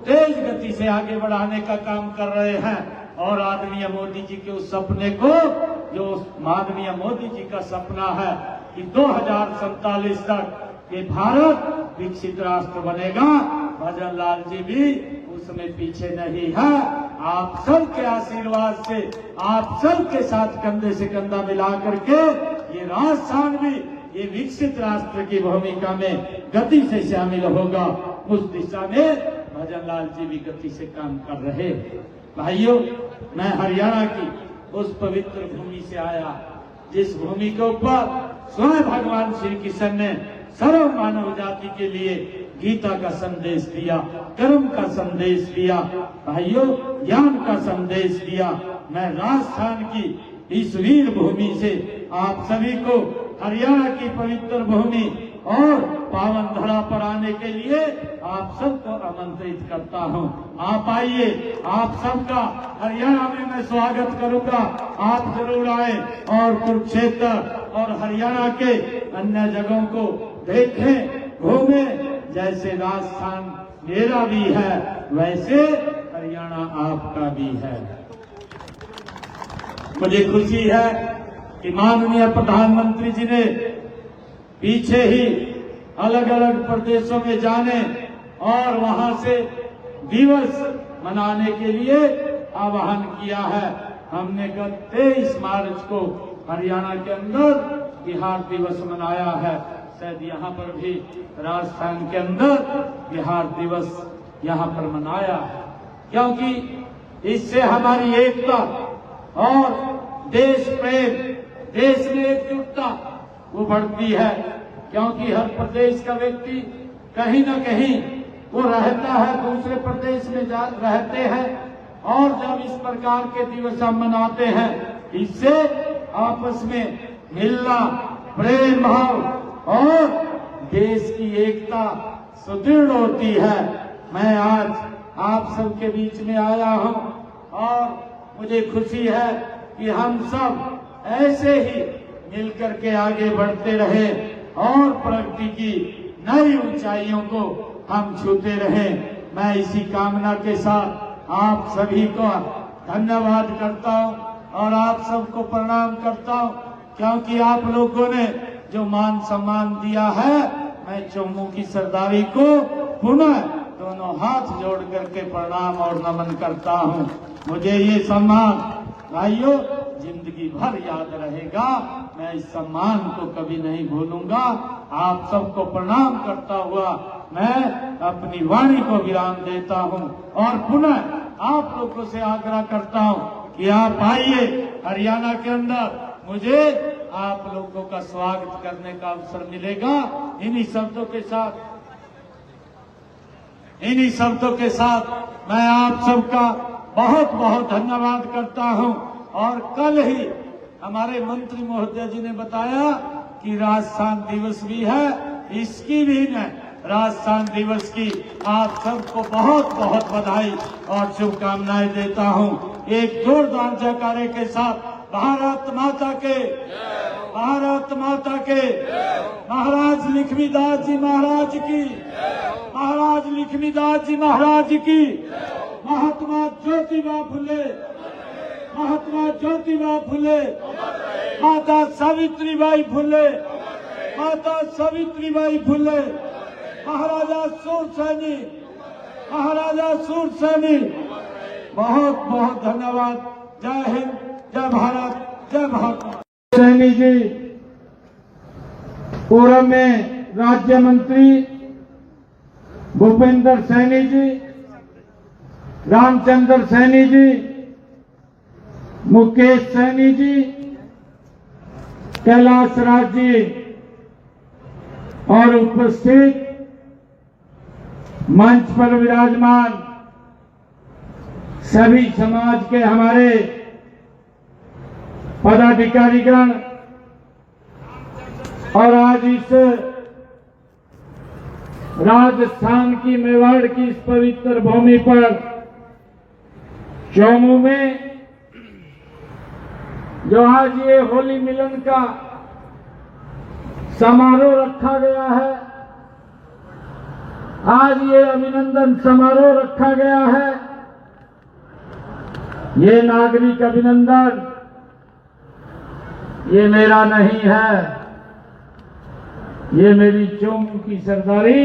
तेज गति से आगे बढ़ाने का काम कर रहे हैं और आदरणीय मोदी जी के उस सपने को, जो आदरणीय मोदी जी का सपना है कि 2047 तक ये भारत विकसित राष्ट्र बनेगा, भजन लाल जी भी उसमें पीछे नहीं है। आप सबके आशीर्वाद से, आप सबके साथ कंधे से कंधा मिला करके ये राजस्थान भी ये विकसित राष्ट्र की भूमिका में गति से शामिल होगा। उस दिशा में भजन लाल जी भी गति से काम कर रहे हैं। भाइयों, मैं हरियाणा की उस पवित्र भूमि से आया जिस भूमि के ऊपर स्वयं भगवान श्री कृष्ण ने सर्व मानव जाति के लिए गीता का संदेश दिया, कर्म का संदेश दिया, भाइयों ज्ञान का संदेश दिया। मैं राजस्थान की इस वीर भूमि से आप सभी को, हरियाणा की पवित्र भूमि और पावन धरा पर आने के लिए आप सबको आमंत्रित करता हूं। आप आइए, आप सबका हरियाणा में मैं स्वागत करूंगा। आप जरूर आए और कुरुक्षेत्र और हरियाणा के अन्य जगहों को देखें, घूमें। जैसे राजस्थान मेरा भी है, वैसे हरियाणा आपका भी है। मुझे खुशी है कि माननीय प्रधानमंत्री जी ने पीछे ही अलग अलग प्रदेशों में जाने और वहां से दिवस मनाने के लिए आह्वान किया है। हमने गत 23 मार्च को हरियाणा के अंदर बिहार दिवस मनाया है। शायद यहाँ पर भी राजस्थान के अंदर बिहार दिवस यहाँ पर मनाया है, क्योंकि इससे हमारी एकता और देश प्रेम, देश में एकजुटता वो बढ़ती है। क्योंकि हर प्रदेश का व्यक्ति कहीं न कहीं वो रहता है, दूसरे प्रदेश में रहते हैं, और जब इस प्रकार के दिवस हम मनाते हैं, इससे आपस में मिलना, प्रेम भाव और देश की एकता सुदृढ़ होती है। मैं आज आप सबके बीच में आया हूं और मुझे खुशी है कि हम सब ऐसे ही मिलकर के आगे बढ़ते रहे और प्रगति की नई ऊंचाइयों को हम छूते रहें। मैं इसी कामना के साथ आप सभी को धन्यवाद करता हूं और आप सबको प्रणाम करता हूं, क्योंकि आप लोगों ने जो मान सम्मान दिया है, मैं चौमू की सरदारी को पुनः दोनों हाथ जोड़ करके प्रणाम और नमन करता हूं। मुझे ये सम्मान भाइयों जिंदगी भर याद रहेगा। मैं इस सम्मान को कभी नहीं भूलूंगा। आप सबको प्रणाम करता हुआ मैं अपनी वाणी को विराम देता हूं और पुनः आप लोगों से आग्रह करता हूं कि आप आइए हरियाणा के अंदर। मुझे आप लोगों का स्वागत करने का अवसर मिलेगा। इन्हीं शब्दों के साथ मैं आप सबका बहुत बहुत धन्यवाद करता हूं। और कल ही हमारे मंत्री महोदय जी ने बताया कि राजस्थान दिवस भी है, इसकी भी मैं राजस्थान दिवस की आप सबको बहुत बहुत बधाई और शुभकामनाएं देता हूं। एक जोरदार जयकारे के साथ भारत माता के, भारत माता के, महाराज लक्ष्मीदास जी महाराज की, महाराज लक्ष्मीदास जी महाराज की, महात्मा ज्योतिबा फुले, महात्मा ज्योतिबा फुले, माता सावित्रीबाई फुले, माता सावित्रीबाई फुले, महाराजा सूरसैनी, महाराजा सूरसैनी। बहुत बहुत धन्यवाद। जय हिंद, जय भारत, जय भारत। सैनी जी पूर्व में राज्य मंत्री भूपेंद्र सैनी जी, रामचंद्र सैनी जी, मुकेश सैनी जी, कैलाश राज जी और उपस्थित मंच पर विराजमान सभी समाज के हमारे पदाधिकारीगण और आज इस राजस्थान की मेवाड़ की इस पवित्र भूमि पर चौमू में जो आज ये होली मिलन का समारोह रखा गया है, आज ये अभिनंदन समारोह रखा गया है। ये नागरिक अभिनंदन ये मेरा नहीं है, ये मेरी चौमू की सरदारी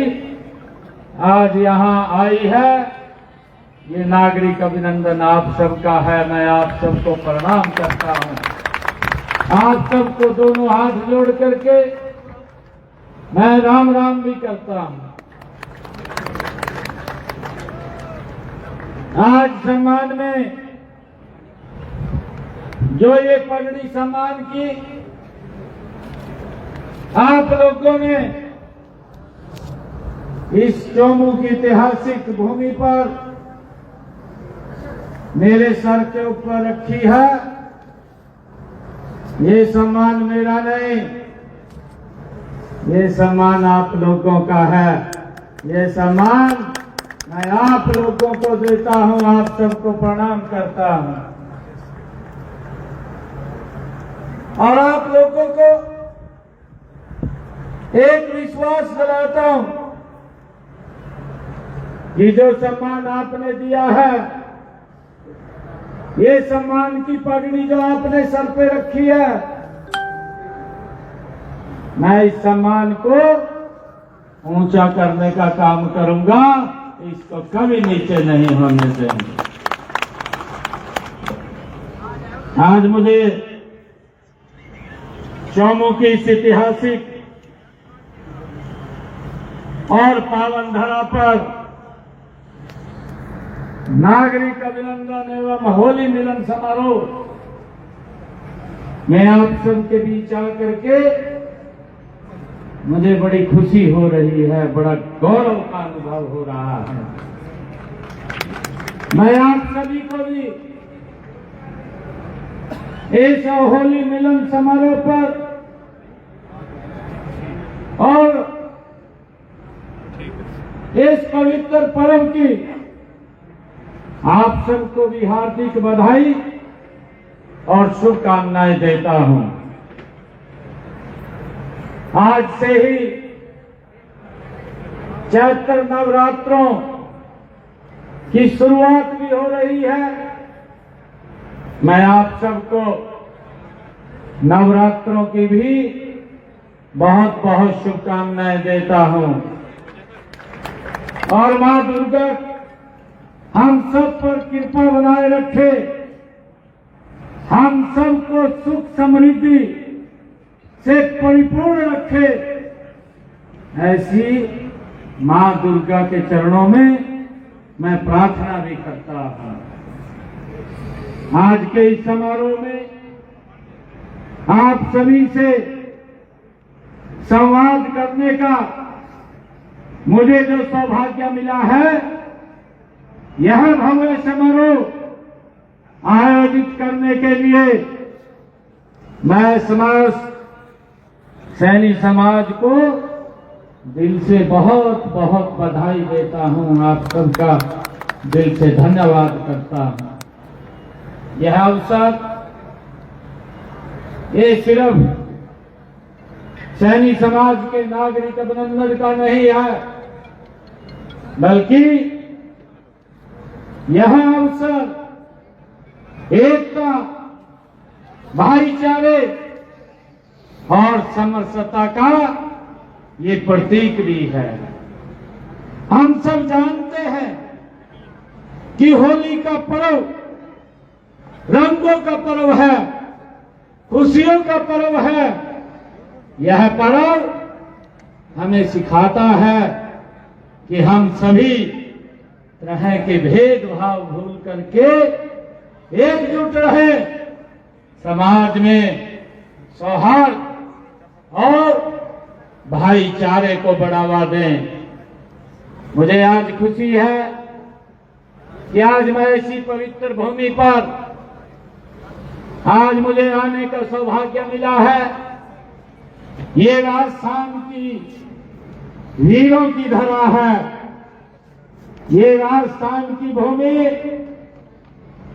आज यहां आई है। ये नागरिक अभिनंदन आप सबका है। मैं आप सबको प्रणाम करता हूं। आप सबको दोनों हाथ जोड़ करके मैं राम राम भी करता हूं। आज सम्मान में जो ये पगड़ी सम्मान की आप लोगों ने इस चौमू की ऐतिहासिक भूमि पर मेरे सर के ऊपर रखी है। ये सम्मान मेरा नहीं, ये सम्मान आप लोगों का है। ये सम्मान मैं आप लोगों को देता हूं, आप सबको प्रणाम करता हूं और आप लोगों को एक विश्वास दिलाता हूं कि जो सम्मान आपने दिया है, ये सम्मान की पगड़ी जो आपने सर पे रखी है, मैं इस सम्मान को ऊंचा करने का काम करूंगा, इसको कभी नीचे नहीं होने देंगे। आज मुझे चौमू की इस ऐतिहासिक और पावन धरा पर नागरिक अभिनंदन एवं होली मिलन समारोह में आप सबके बीच आकर के मुझे बड़ी खुशी हो रही है, बड़ा गौरव का अनुभव हो रहा है। मैं आप सभी को भी इस होली मिलन समारोह पर और इस पवित्र पर्व की आप सबको भी हार्दिक बधाई और शुभकामनाएं देता हूं। आज से ही चैत्र नवरात्रों की शुरुआत भी हो रही है। मैं आप सबको नवरात्रों की भी बहुत बहुत शुभकामनाएं देता हूं और मां दुर्गा हम सब पर कृपा बनाए रखे, हम सबको सुख समृद्धि से परिपूर्ण रखे, ऐसी मां दुर्गा के चरणों में मैं प्रार्थना भी करता हूं। आज के इस समारोह में आप सभी से संवाद करने का मुझे जो सौभाग्य मिला है, यह भव्य समारोह आयोजित करने के लिए मैं सैनी समाज को दिल से बहुत बहुत बधाई देता हूं, आप सबका दिल से धन्यवाद करता हूं। यह अवसर ये सिर्फ सैनी समाज के नागरिक अभिनंदन का नहीं है, बल्कि यह अवसर एकता, भाईचारे और समरसता का ये प्रतीक भी है। हम सब जानते हैं कि होली का पर्व रंगों का पर्व है, खुशियों का पर्व है। यह पर्व हमें सिखाता है कि हम सभी तरह के भेदभाव भूल करके एकजुट रहे, समाज में सौहार्द और भाईचारे को बढ़ावा दें। मुझे आज खुशी है कि आज मैं ऐसी पवित्र भूमि पर आज मुझे आने का सौभाग्य मिला है। ये राजस्थान की वीरों की धरा है, ये राजस्थान की भूमि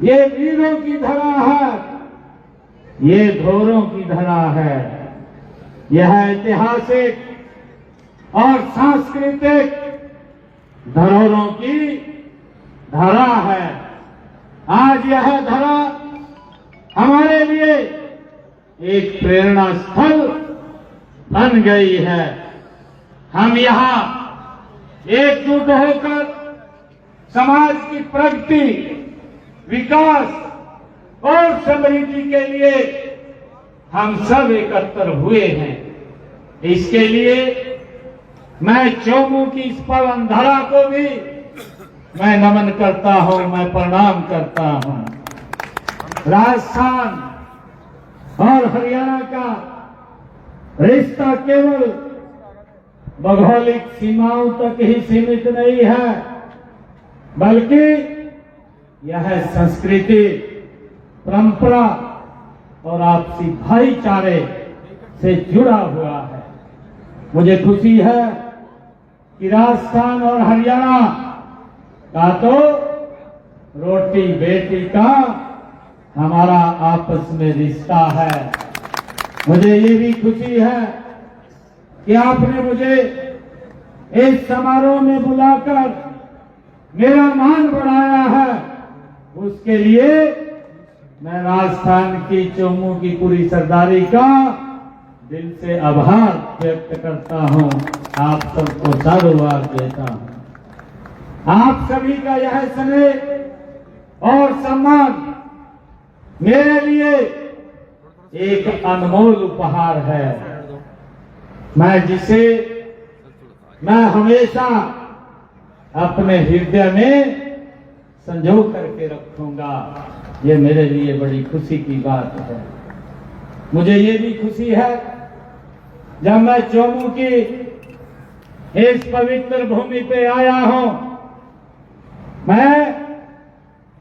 ये वीरों की धरा है, ये धोरों की धरा है। यह ऐतिहासिक और सांस्कृतिक धरोहरों की धरा है। आज यह धरा हमारे लिए एक प्रेरणा स्थल बन गई है। हम यहाँ एकजुट होकर समाज की प्रगति, विकास और समृद्धि के लिए हम सब एकत्र हुए हैं। इसके लिए मैं चौमू की इस पावन धरा को भी मैं नमन करता हूं, मैं प्रणाम करता हूं। राजस्थान और हरियाणा का रिश्ता केवल भौगोलिक सीमाओं तक ही सीमित नहीं है, बल्कि यह संस्कृति, परंपरा और आपसी भाईचारे से जुड़ा हुआ है। मुझे खुशी है कि राजस्थान और हरियाणा का तो रोटी बेटी का हमारा आपस में रिश्ता है। मुझे ये भी खुशी है कि आपने मुझे इस समारोह में बुलाकर मेरा मान बढ़ाया है। उसके लिए मैं राजस्थान की चौमू की पूरी सरदारी का दिल से आभार व्यक्त करता हूं। आप सबको साधुवाद देता हूं। आप सभी का यह स्नेह और सम्मान मेरे लिए एक अनमोल उपहार है। मैं हमेशा अपने हृदय में संजो करके रखूंगा। ये मेरे लिए बड़ी खुशी की बात है। मुझे ये भी खुशी है जब मैं चौमू की इस पवित्र भूमि पे आया हूं। मैं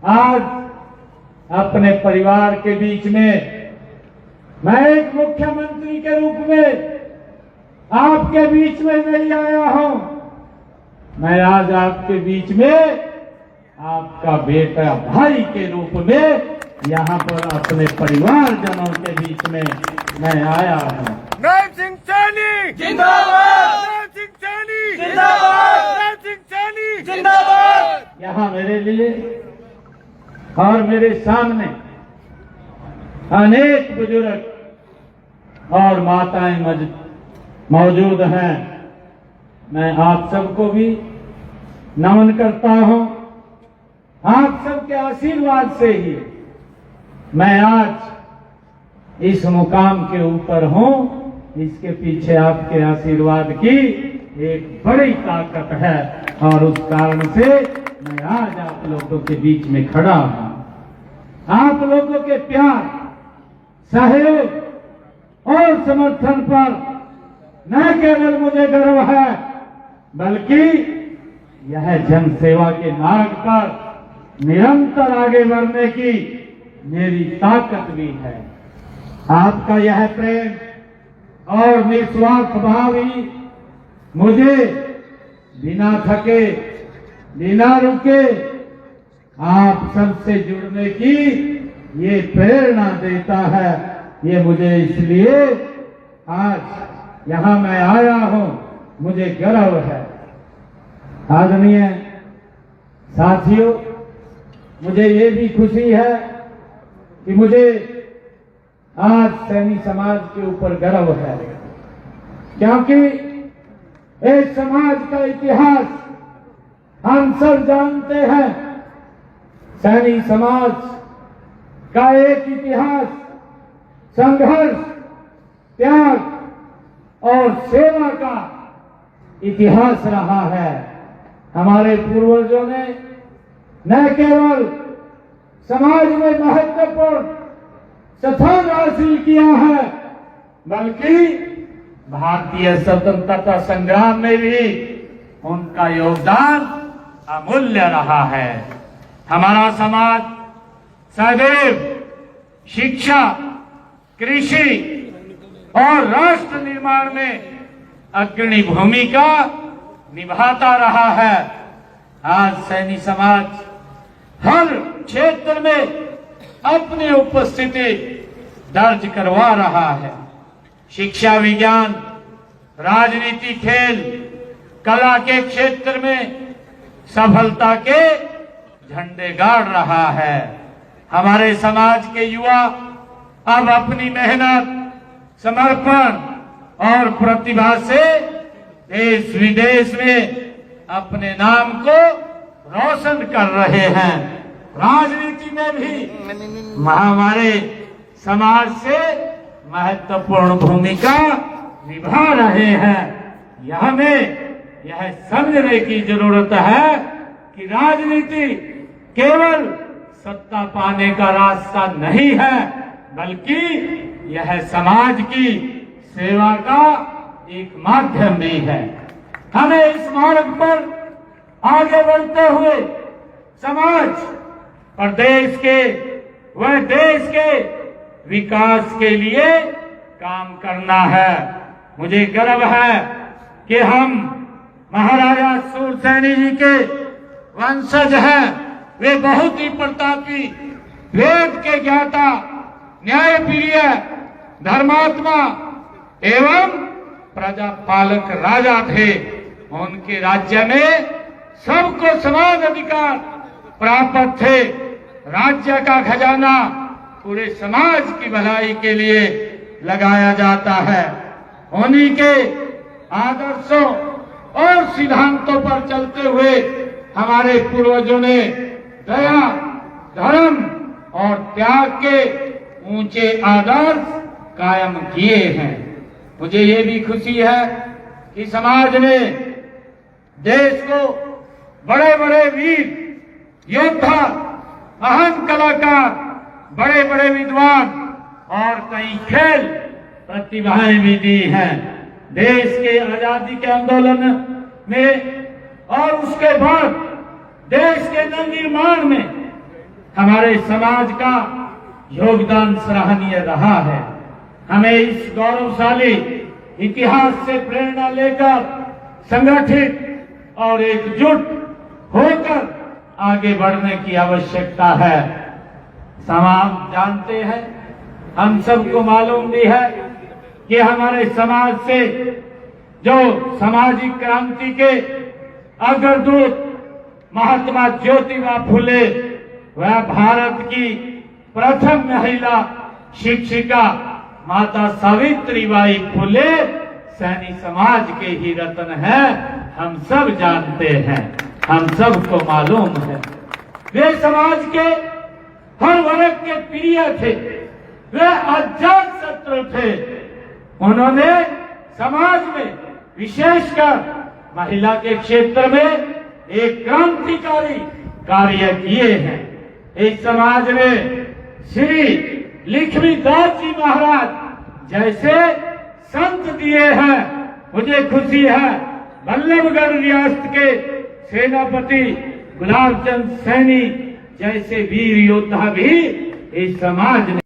आज अपने परिवार के बीच में, मैं एक मुख्यमंत्री के रूप में आपके बीच में नहीं आया हूं। मैं आज आपके बीच में आपका बेटा भाई के रूप में यहाँ पर अपने परिवारजनों के बीच में मैं आया हूँ। नैब सिंह सैनी जिंदाबाद, नैब सिंह सैनी जिंदाबाद, नैब सिंह सैनी जिंदाबाद। यहाँ मेरे लिए और मेरे सामने अनेक बुजुर्ग और माताएं मौजूद हैं। मैं आप सबको भी नमन करता हूं। आप सबके आशीर्वाद से ही मैं आज इस मुकाम के ऊपर हूं। इसके पीछे आपके आशीर्वाद की एक बड़ी ताकत है और उस कारण से मैं आज आप लोगों के बीच में खड़ा हूं। आप लोगों के प्यार, सहयोग और समर्थन पर न केवल मुझे गर्व है, बल्कि यह जनसेवा के मार्ग पर निरंतर आगे बढ़ने की मेरी ताकत भी है। आपका यह प्रेम और निस्वार्थ भाव ही मुझे बिना थके, बिना रुके आप सबसे जुड़ने की ये प्रेरणा देता है। ये मुझे इसलिए आज यहाँ मैं आया हूँ, मुझे गर्व है। आदरणीय साथियों, मुझे ये भी खुशी है कि मुझे आज सैनी समाज के ऊपर गर्व है, क्योंकि इस समाज का इतिहास हम सब जानते हैं। सैनी समाज का एक इतिहास संघर्ष, त्याग और सेवा का इतिहास रहा है। हमारे पूर्वजों ने न केवल समाज में महत्वपूर्ण स्थान हासिल किया है, बल्कि भारतीय स्वतंत्रता संग्राम में भी उनका योगदान अमूल्य रहा है। हमारा समाज सदैव शिक्षा, कृषि और राष्ट्र निर्माण में अग्रणी भूमिका निभाता रहा है। आज सैनी समाज हर क्षेत्र में अपनी उपस्थिति दर्ज करवा रहा है। शिक्षा, विज्ञान, राजनीति, खेल, कला के क्षेत्र में सफलता के झंडे गाड़ रहा है। हमारे समाज के युवा अब अपनी मेहनत, समर्पण और प्रतिभा से देश विदेश में अपने नाम को रोशन कर रहे हैं। राजनीति में भी हमारे समाज से महत्वपूर्ण भूमिका निभा रहे हैं। हमें यह समझने की जरूरत है कि राजनीति केवल सत्ता पाने का रास्ता नहीं है, बल्कि यह समाज की सेवा का एक माध्यम भी है। हमें इस मार्ग पर आगे बढ़ते हुए समाज और देश के विकास के लिए काम करना है। मुझे गर्व है कि हम महाराजा सूरसैनी जी के वंशज हैं। वे बहुत ही प्रतापी, वेद के ज्ञाता, न्यायप्रिय, धर्मात्मा एवं प्रजा पालक राजा थे। उनके राज्य में सबको समान अधिकार प्राप्त थे। राज्य का खजाना पूरे समाज की भलाई के लिए लगाया जाता है। उन्हीं के आदर्शों और सिद्धांतों पर चलते हुए हमारे पूर्वजों ने दया, धर्म और त्याग के ऊंचे आदर्श कायम किए हैं। मुझे ये भी खुशी है कि समाज ने देश को बड़े बड़े वीर योद्धा, महान कलाकार, बड़े बड़े विद्वान और कई खेल प्रतिभाएं भी दी हैं। देश के आजादी के आंदोलन में और उसके बाद देश के नवनिर्माण में हमारे समाज का योगदान सराहनीय रहा है। हमें इस गौरवशाली इतिहास से प्रेरणा लेकर संगठित और एकजुट होकर आगे बढ़ने की आवश्यकता है। समाज जानते हैं, हम सबको मालूम भी है कि हमारे समाज से जो सामाजिक क्रांति के अग्रदूत महात्मा ज्योतिबा फुले, वह भारत की प्रथम महिला शिक्षिका माता सावित्रीबाई फुले सैनी समाज के ही रत्न है। हम सब जानते हैं, हम सबको मालूम है। वे समाज के हर वर्ग के प्रिय थे, वे अजात शत्रु थे। उन्होंने समाज में विशेषकर महिला के क्षेत्र में एक क्रांतिकारी कार्य किए हैं। इस समाज में श्री लक्ष्मीदास जी महाराज जैसे संत दिए हैं। मुझे खुशी है बल्लभगढ़ रियासत के सेनापति गुलाब चंद सैनी जैसे वीर योद्धा भी इस समाज ने